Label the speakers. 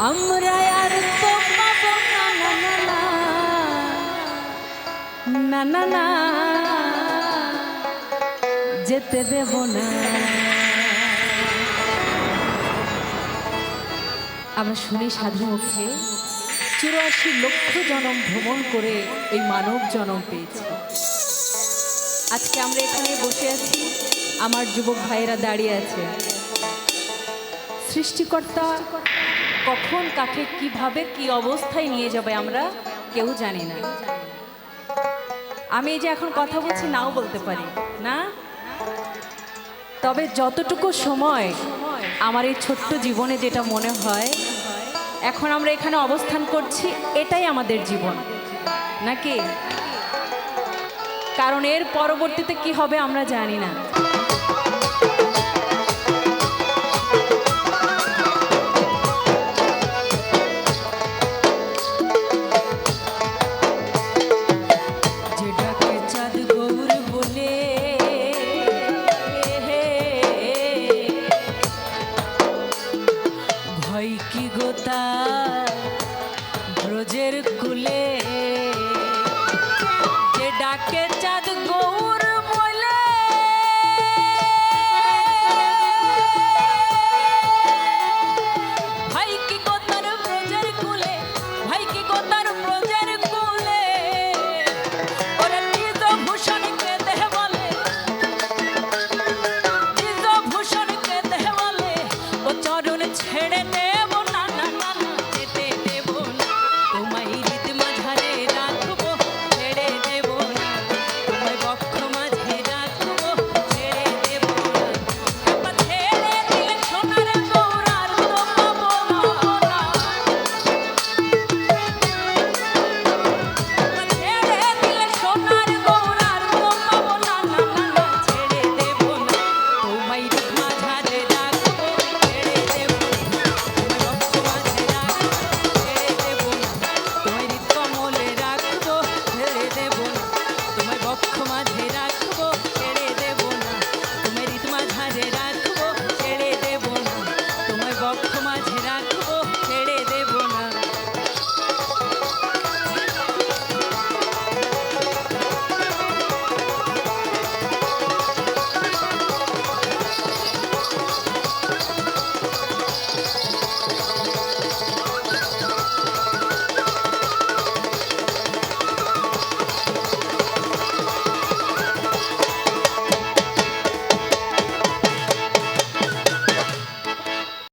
Speaker 1: আমরা আর তো পাবো না না না না না না যেতে দেব না। আমরা শুনি সাধু মুখে ৮৪ লক্ষ জনম ভ্রমণ করে এই মানব জনম পেয়েছি। আজকে আমরা এখানে বসে আছি, আমার যুবক ভাইয়েরা দাঁড়িয়ে আছে। সৃষ্টিকর্তা কখন কাকে কিভাবে কি অবস্থায় নিয়ে যাবে আমরা কেউ জানি না। আমি এই যে এখন কথা বলছি নাও বলতে পারি না, তবে যতটুকু সময় আমার এই ছোট্ট জীবনে যেটা মনে হয় এখন আমরা এখানে অবস্থান করছি এটাই আমাদের জীবন নাকি, কারণ এর পরবর্তীতে কি হবে আমরা জানি না। ব্রজের কুলে যে ডাকে চাঁদ গৌর বলে, ভাই কি গোতার ব্রজের কুলে, ভাই কি গোতার ব্রজের কুলে ওরে নিজ ভূষণকে দেহ বলে, নিজ ভূষণকে দেহ বলে ও চরণ ছেড়ে দেব না না না যেতে দেব না, তোমায় হৃদ মাঝারে রাখবো ছেড়ে দেব না, তোমায় বক্ষ মাঝে রাখবো ছেড়ে দেব না, একবার ছেড়ে দিলে সোনার গৌরার তো পাবো না, একবার ছেড়ে দিলে সোনার গৌরার তো পাবো না না না না ছেড়ে দেব না, তোমায় হৃদ মাঝারে রাখবো ছেড়ে দেব না, তোমায় বক্ষ মাঝে রাখবো ছেড়ে দেব না, তোমায় হৃদ কমলে রাখবো ছেড়ে দেব না, তোমায় বক্ষ মাঝে